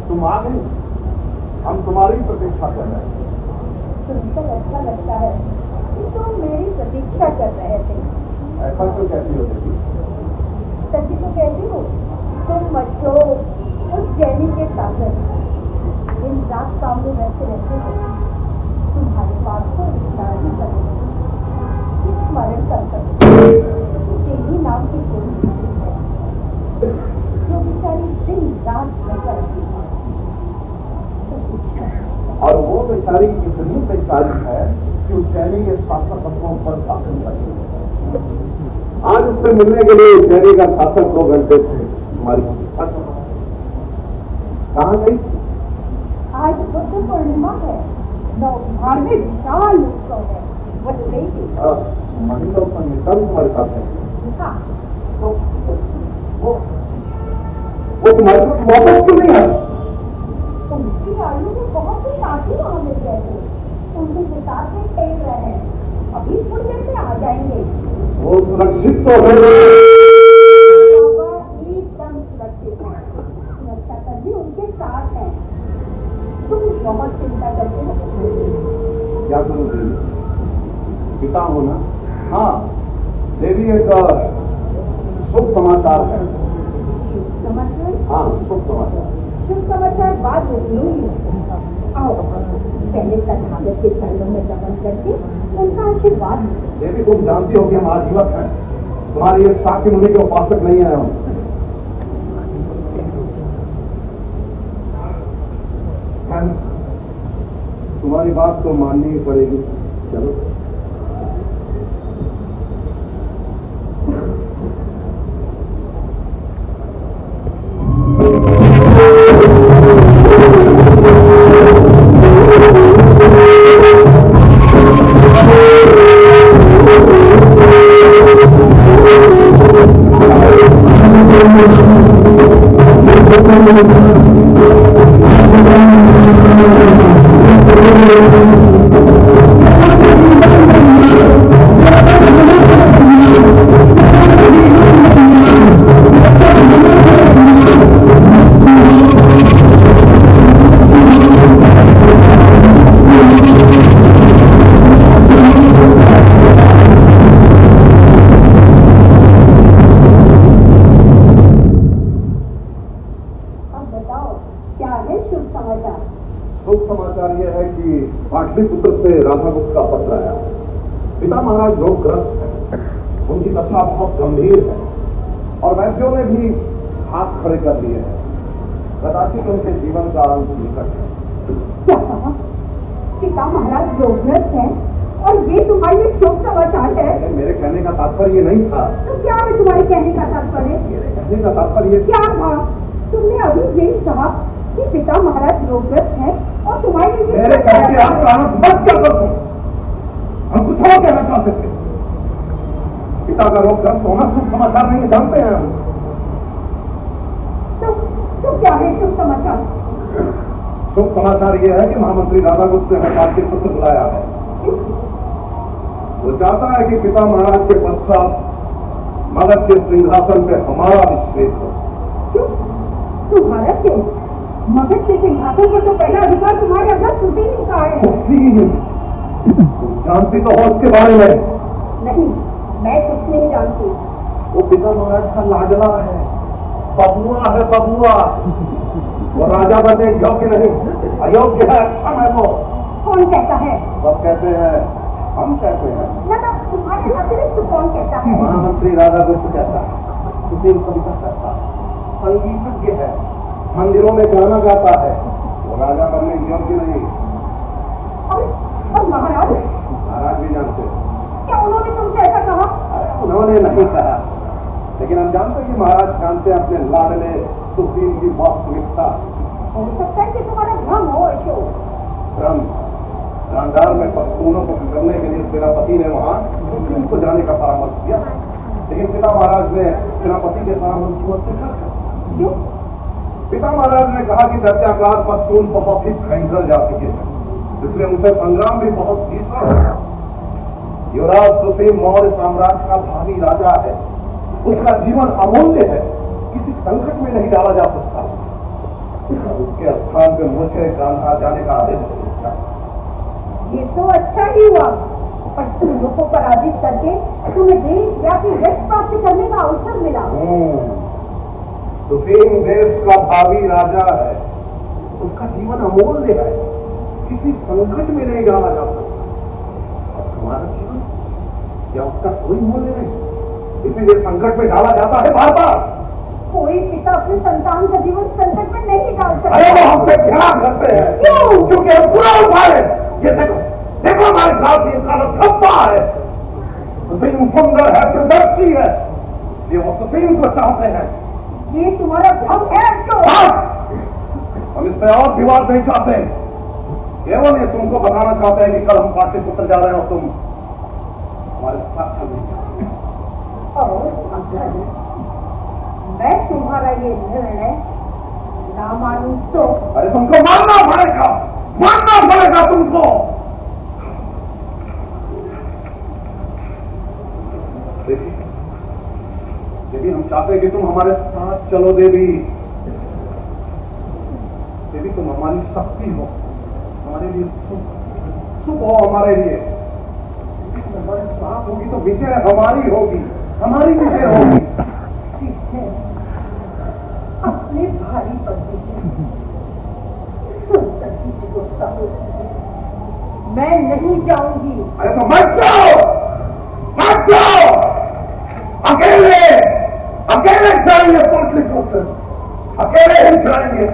तुम आ गई, हम तुम्हारी प्रतीक्षा कर रहे हैं। तुमको ऐसा लगता है कि तुम मेरी प्रतीक्षा कर रहे थे। ऐसा क्यों कहती हो दीदी? सच्ची तो कहती हो, तुम मच्छो उस जैनी के सागर दिन रात सामने बैठे रहते हो। तुम्हारे पास को स्मरण कर जैनी नाम की कोई है जो बेचारी दिन रात बैठा रहती है। और वो बेचारी इतनी बेचारी है कि उज्जैनी के शासक पत्रों पर शासन करती है। आज उससे मिलने के लिए उज्जैनी का शासक 2 घंटे से हमारी कहाँ गई? आज बुद्ध पूर्णिमा है, नवभार में विशाल उत्सव है, वो गई थी। महिला संगीता भी तुम्हारे साथ है? तो वो तुम्हारे साथ वापस क्यों नहीं आया? उनकी आयु में बहुत ही साथी वहां मिल गए थे, उनके साथ में टेक रहे हैं, अभी थोड़ी देर से आ जाएंगे। वो सुरक्षित तो है, एकदम सुरक्षित है, सुरक्षा कर्मी उनके साथ है। तुम बहुत चिंता करते हो। क्या करूं देवी, पिता हो ना। हाँ देवी, एक शुभ समाचार है। समाचार? हाँ शुभ समाचार। शुभ समाचार बाद में सुनूंगी। आओ पहले तथागत के चरणों में नमन करके उनका आशीर्वाद। देवी तुम जानती हो कि हम आजीवक हैं, तुम्हारे ये शाक्य मुनि के उपासक नहीं है हम। तुम्हारी बात तो माननी ही पड़ेगी। चलो पाटलिपुत्र से राधागुप्त का पत्र आया। पिता महाराज रोगग्रस्त हैं, उनकी दशा बहुत गंभीर है और वैद्यों ने भी हाथ खड़े कर लिए हैं। कदाचित उनके जीवन का अंत निकट है। क्या कहा? पिता महाराज रोगग्रस्त हैं और ये तुम्हारे शुभ समाचार है? मेरे कहने का तात्पर्य ये नहीं था। तो क्या है तुम्हारे कहने का तात्पर्य? मेरे कहने का तात्पर्य क्या था? तुमने अभी यही कहा कि पिता महाराज रोगग्रस्त हैं मेरे कहते आप आनंद मत क्या कर तुम, हम कुछ और कहना चाहते थे। पिता का रोग ग्रस्त होना शुभ समाचार नहीं जानते हैं हम। तो क्या है शुभ समाचार? शुभ समाचार यह है कि महामंत्री राधा गुप्त ने पार्टी पुत्र बुलाया है। वो चाहता है कि पिता महाराज के पश्चात मगध के सिंहासन पे हमारा विश्वेश हो। क्यों? तुम्हारा क्यों? मगध के सिंहासन पर तो पहला अधिकार तुम्हारे अगर सुशील का है। तुम जानती तो हो उसके बारे में? नहीं, मैं कुछ नहीं जानती। वो पिता महाराज का लाडला है, बबुआ है, बबुआ। वो राजा बनने योग्य नहीं, अयोग्य है, अक्षम है वो। कौन कहता है? सब कहते हैं, हम कहते हैं। ना तुम्हारे अतिरिक्त कौन कहता है? महामंत्री राधा गुप्त कहता है, सुशील कविता कहता है, संगीतज्ञ है, मंदिरों में गाना गाता है। वो राजा बनने योग्य नहीं। और महाराज? महाराज भी जानते हैं। क्या उन्होंने तुमसे ऐसा कहा? उन्होंने नहीं कहा, लेकिन हम जानते हैं कि महाराज जानते हैं अपने लाडले सुशील की वास्तविकता। हो सकता है कि तुम्हारा भ्रम हो अशोक। भ्रम? शानदार में पख्तूनों को करने के लिए सेनापति ने वहां सुशील को जाने का परामर्श किया, लेकिन पिता महाराज ने सेनापति के परामर्श को अस्वीकार कर दिया। क्यों? पिता महाराज ने कहा कि दैत्याकार पख्तून बहुत ही भयंकर जाति के हैं, इसलिए उनसे संग्राम भी बहुत भीषण है। युवराज सुशील मौर्य साम्राज्य का भावी राजा है, उसका जीवन अमूल्य है, किसी संकट में नहीं डाला जा सकता। उसके स्थान पर मुझे गांधार जाने का आदेश दिया। ये तो अच्छा ही हुआ, पश्चिमियों को पराजित करके तुम्हें देशव्यापी यश प्राप्त करने का अवसर मिला। सुशील देश का भावी राजा है, उसका जीवन अमूल्य है, किसी संकट में नहीं डाला जा सकता। और हमारा जीवन या उसका कोई मूल्य नहीं, इसीलिए संकट में डाला जाता है बार बार। कोई पिता अपने संतान का जीवन संकट में नहीं डाल सकता। अरे वो हमसे ध्यान करते हैं। क्यों? क्योंकि हम पूरा उठाए। ये देखो, देखो हमारे साथ ये काला धब्बा है। सुशील सुंदर है, प्रदर्शी है, ये वो सुशील को चाहते हैं। ये तुम्हारा भ्रम है अशोक। हम इस पे और विवाद नहीं चाहते, केवल ये तुमको बताना चाहते हैं कि कल हम पाटलिपुत्र जा रहे हैं और तुम हमारे साथ चल रही हो। और मैं तुम्हारा ये निर्णय ना मानूं तो? अरे तुमको मानना पड़ेगा, मानना पड़ेगा तुमको। देवी, हम चाहते हैं कि तुम हमारे साथ चलो। देवी, देवी तुम हमारी शक्ति हो, हमारे लिए सुख हो, हमारे लिए हमारे साथ होगी तो विजय हमारी होगी, हमारी विजय होगी। ठीक है, अपने भारी पति मैं नहीं जाऊंगी। अरे तो मत जाओ, मत जाओ। अकेले अकेले जाएंगे पाटलिपुत्र, अकेले ही जाएंगे।